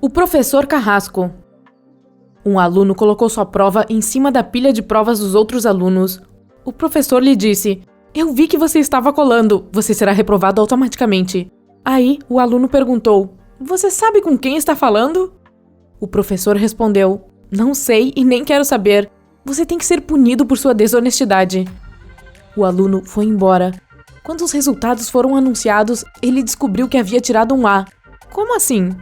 O professor Carrasco. Um aluno colocou sua prova em cima da pilha de provas dos outros alunos. O professor lhe disse: "Eu vi que você estava colando. Você será reprovado automaticamente." Aí, o aluno perguntou: "Você sabe com quem está falando?" O professor respondeu: "Não sei e nem quero saber. Você tem que ser punido por sua desonestidade." O aluno foi embora. Quando os resultados foram anunciados, ele descobriu que havia tirado um A. Como assim?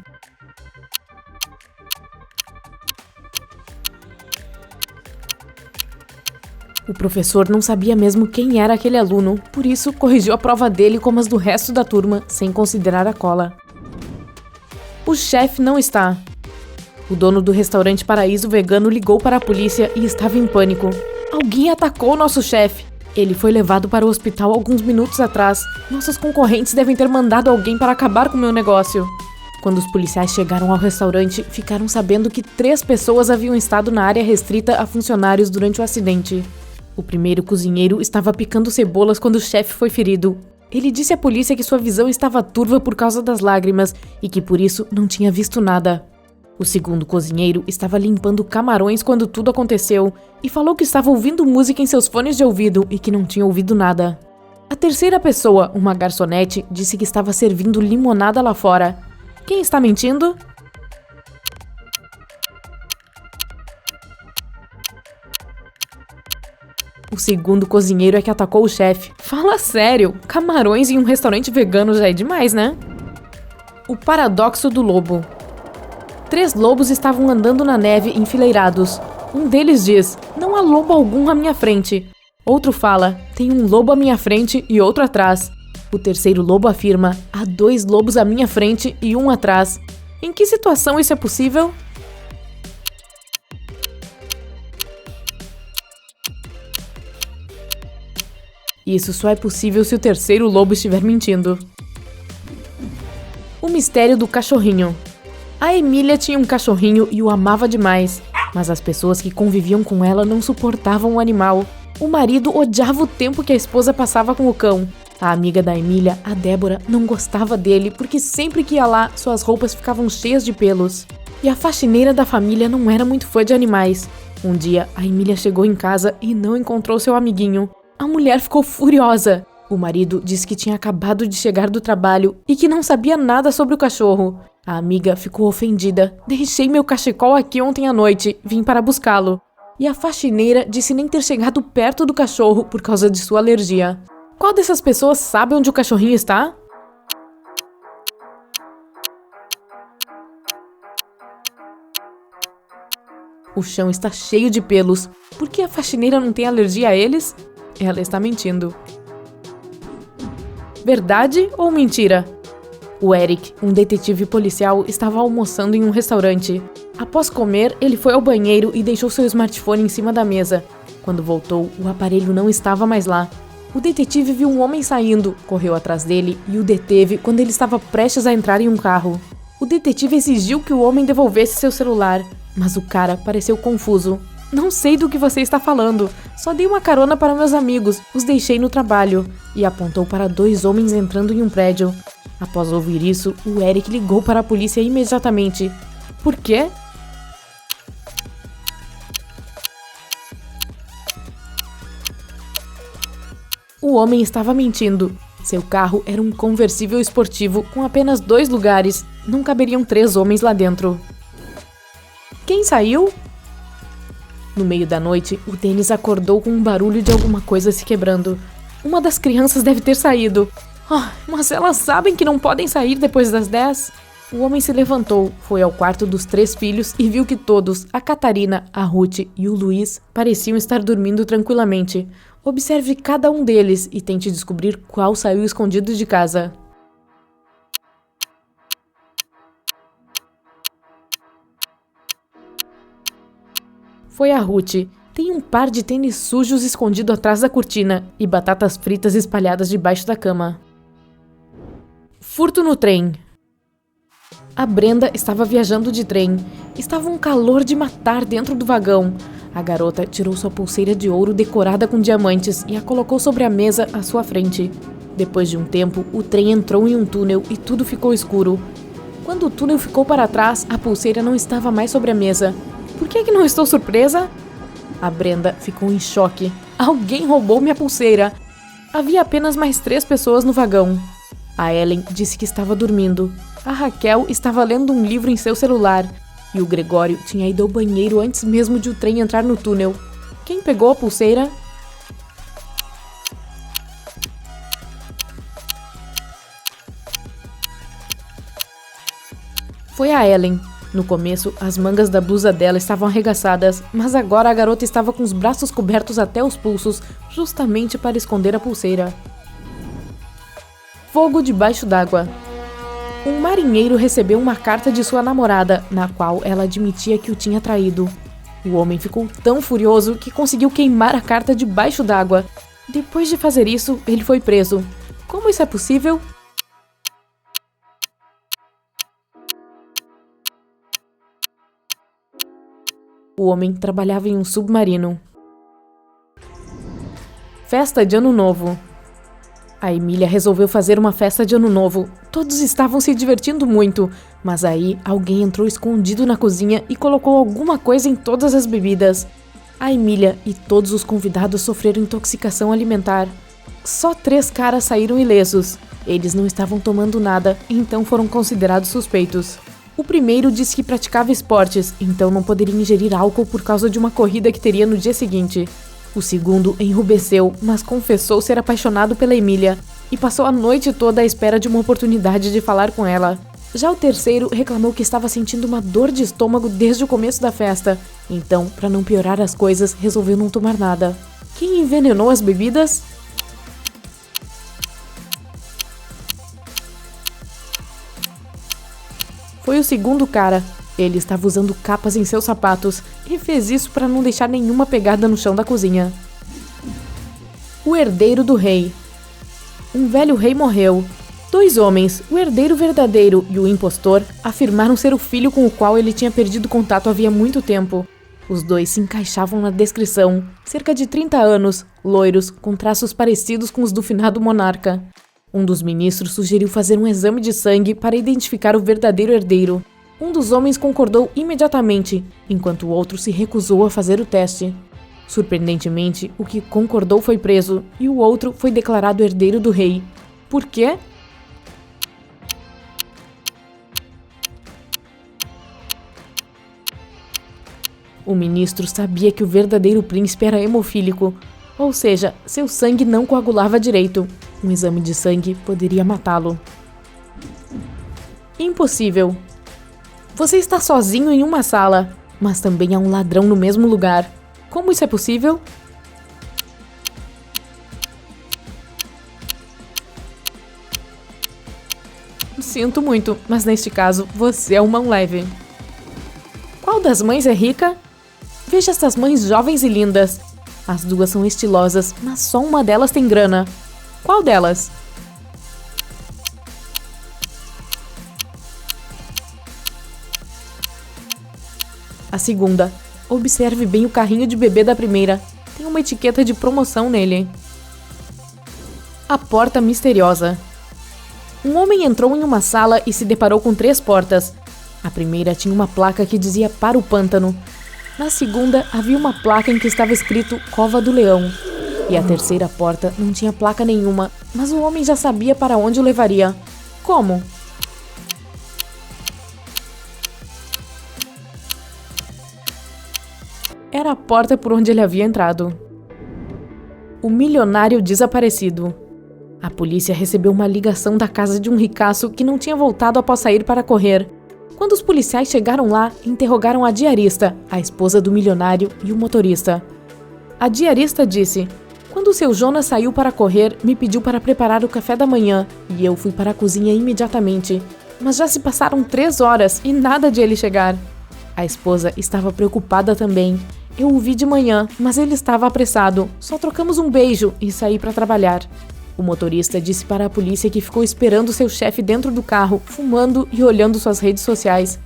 O professor não sabia mesmo quem era aquele aluno, por isso corrigiu a prova dele como as do resto da turma, sem considerar a cola. O chefe não está. O dono do restaurante Paraíso Vegano ligou para a polícia e estava em pânico. Alguém atacou nosso chefe. Ele foi levado para o hospital alguns minutos atrás. Nossos concorrentes devem ter mandado alguém para acabar com meu negócio. Quando os policiais chegaram ao restaurante, ficaram sabendo que 3 pessoas haviam estado na área restrita a funcionários durante o acidente. O primeiro cozinheiro estava picando cebolas quando o chefe foi ferido. Ele disse à polícia que sua visão estava turva por causa das lágrimas e que por isso não tinha visto nada. O segundo cozinheiro estava limpando camarões quando tudo aconteceu e falou que estava ouvindo música em seus fones de ouvido e que não tinha ouvido nada. A terceira pessoa, uma garçonete, disse que estava servindo limonada lá fora. Quem está mentindo? O segundo cozinheiro é que atacou o chefe. Fala sério, camarões em um restaurante vegano já é demais, né? O paradoxo do lobo. 3 lobos estavam andando na neve enfileirados. Um deles diz: "Não há lobo algum à minha frente." Outro fala: "Tem um lobo à minha frente e outro atrás." O terceiro lobo afirma: "Há 2 lobos à minha frente e um atrás." Em que situação isso é possível? Isso só é possível se o terceiro lobo estiver mentindo. O mistério do cachorrinho. A Emília tinha um cachorrinho e o amava demais, mas as pessoas que conviviam com ela não suportavam o animal. O marido odiava o tempo que a esposa passava com o cão. A amiga da Emília, a Débora, não gostava dele porque sempre que ia lá, suas roupas ficavam cheias de pelos. E a faxineira da família não era muito fã de animais. Um dia, a Emília chegou em casa e não encontrou seu amiguinho. A mulher ficou furiosa. O marido disse que tinha acabado de chegar do trabalho e que não sabia nada sobre o cachorro. A amiga ficou ofendida. "Deixei meu cachecol aqui ontem à noite, vim para buscá-lo." E a faxineira disse nem ter chegado perto do cachorro por causa de sua alergia. Qual dessas pessoas sabe onde o cachorrinho está? O chão está cheio de pelos. Por que a faxineira não tem alergia a eles? Ela está mentindo. Verdade ou mentira? O Eric, um detetive policial, estava almoçando em um restaurante. Após comer, ele foi ao banheiro e deixou seu smartphone em cima da mesa. Quando voltou, o aparelho não estava mais lá. O detetive viu um homem saindo, correu atrás dele e o deteve quando ele estava prestes a entrar em um carro. O detetive exigiu que o homem devolvesse seu celular, mas o cara pareceu confuso. "Não sei do que você está falando. Só dei uma carona para meus amigos, os deixei no trabalho." E apontou para 2 homens entrando em um prédio. Após ouvir isso, o Eric ligou para a polícia imediatamente. Por quê? O homem estava mentindo. Seu carro era um conversível esportivo com apenas 2 lugares. Não caberiam 3 homens lá dentro. Quem saiu? No meio da noite, o Dennis acordou com um barulho de alguma coisa se quebrando. Uma das crianças deve ter saído. Mas elas sabem que não podem sair depois das 10? O homem se levantou, foi ao quarto dos 3 filhos e viu que todos, a Catarina, a Ruth e o Luiz, pareciam estar dormindo tranquilamente. Observe cada um deles e tente descobrir qual saiu escondido de casa. Foi a Ruth. Tem um par de tênis sujos escondido atrás da cortina e batatas fritas espalhadas debaixo da cama. Furto no trem. A Brenda estava viajando de trem. Estava um calor de matar dentro do vagão. A garota tirou sua pulseira de ouro decorada com diamantes e a colocou sobre a mesa à sua frente. Depois de um tempo, o trem entrou em um túnel e tudo ficou escuro. Quando o túnel ficou para trás, a pulseira não estava mais sobre a mesa. Por que não estou surpresa? A Brenda ficou em choque. Alguém roubou minha pulseira. Havia apenas mais 3 pessoas no vagão. A Ellen disse que estava dormindo. A Raquel estava lendo um livro em seu celular. E o Gregório tinha ido ao banheiro antes mesmo de o trem entrar no túnel. Quem pegou a pulseira? Foi a Ellen. No começo, as mangas da blusa dela estavam arregaçadas, mas agora a garota estava com os braços cobertos até os pulsos, justamente para esconder a pulseira. Fogo debaixo d'água. Um marinheiro recebeu uma carta de sua namorada, na qual ela admitia que o tinha traído. O homem ficou tão furioso que conseguiu queimar a carta debaixo d'água. Depois de fazer isso, ele foi preso. Como isso é possível? O homem trabalhava em um submarino. Festa de Ano Novo. A Emília resolveu fazer uma festa de Ano Novo. Todos estavam se divertindo muito, mas aí alguém entrou escondido na cozinha e colocou alguma coisa em todas as bebidas. A Emília e todos os convidados sofreram intoxicação alimentar. Só 3 caras saíram ilesos. Eles não estavam tomando nada, então foram considerados suspeitos. O primeiro disse que praticava esportes, então não poderia ingerir álcool por causa de uma corrida que teria no dia seguinte. O segundo enrubesceu, mas confessou ser apaixonado pela Emília e passou a noite toda à espera de uma oportunidade de falar com ela. Já o terceiro reclamou que estava sentindo uma dor de estômago desde o começo da festa, então, para não piorar as coisas, resolveu não tomar nada. Quem envenenou as bebidas? Foi o segundo cara. Ele estava usando capas em seus sapatos e fez isso para não deixar nenhuma pegada no chão da cozinha. O herdeiro do rei. Um velho rei morreu. 2 homens, o herdeiro verdadeiro e o impostor, afirmaram ser o filho com o qual ele tinha perdido contato havia muito tempo. Os 2 se encaixavam na descrição. Cerca de 30 anos, loiros, com traços parecidos com os do finado monarca. Um dos ministros sugeriu fazer um exame de sangue para identificar o verdadeiro herdeiro. Um dos homens concordou imediatamente, enquanto o outro se recusou a fazer o teste. Surpreendentemente, o que concordou foi preso e o outro foi declarado herdeiro do rei. Por quê? O ministro sabia que o verdadeiro príncipe era hemofílico, ou seja, seu sangue não coagulava direito. Um exame de sangue poderia matá-lo. Impossível. Você está sozinho em uma sala, mas também há um ladrão no mesmo lugar. Como isso é possível? Sinto muito, mas neste caso, você é uma mão leve. Qual das mães é rica? Veja essas mães jovens e lindas. As 2 são estilosas, mas só uma delas tem grana. Qual delas? A segunda. Observe bem o carrinho de bebê da primeira. Tem uma etiqueta de promoção nele. A porta misteriosa. Um homem entrou em uma sala e se deparou com 3 portas. A primeira tinha uma placa que dizia para o pântano. Na segunda, havia uma placa em que estava escrito Cova do Leão. E a terceira porta não tinha placa nenhuma, mas o homem já sabia para onde o levaria. Como? Era a porta por onde ele havia entrado. O milionário desaparecido. A polícia recebeu uma ligação da casa de um ricaço que não tinha voltado após sair para correr. Quando os policiais chegaram lá, interrogaram a diarista, a esposa do milionário e o motorista. A diarista disse: "Quando seu Jonas saiu para correr, me pediu para preparar o café da manhã e eu fui para a cozinha imediatamente. Mas já se passaram 3 horas e nada de ele chegar." A esposa estava preocupada também. "Eu o vi de manhã, mas ele estava apressado. Só trocamos um beijo e saí para trabalhar." O motorista disse para a polícia que ficou esperando seu chefe dentro do carro, fumando e olhando suas redes sociais.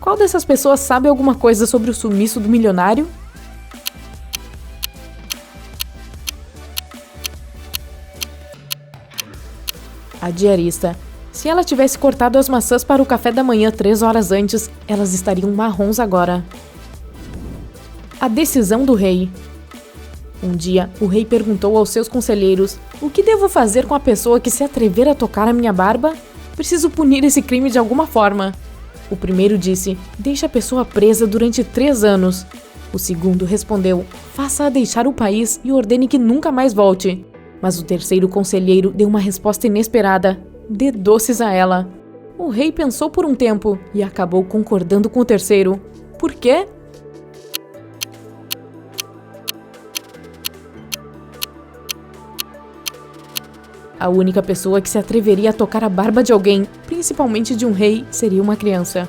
Qual dessas pessoas sabe alguma coisa sobre o sumiço do milionário? A diarista. Se ela tivesse cortado as maçãs para o café da manhã 3 horas antes, elas estariam marrons agora. A decisão do rei. Um dia, o rei perguntou aos seus conselheiros: "O que devo fazer com a pessoa que se atrever a tocar a minha barba? Preciso punir esse crime de alguma forma." O primeiro disse: "Deixe a pessoa presa durante 3 anos." O segundo respondeu: "Faça-a deixar o país e ordene que nunca mais volte." Mas o terceiro conselheiro deu uma resposta inesperada: "Dê doces a ela." O rei pensou por um tempo e acabou concordando com o terceiro. Por quê? A única pessoa que se atreveria a tocar a barba de alguém, principalmente de um rei, seria uma criança.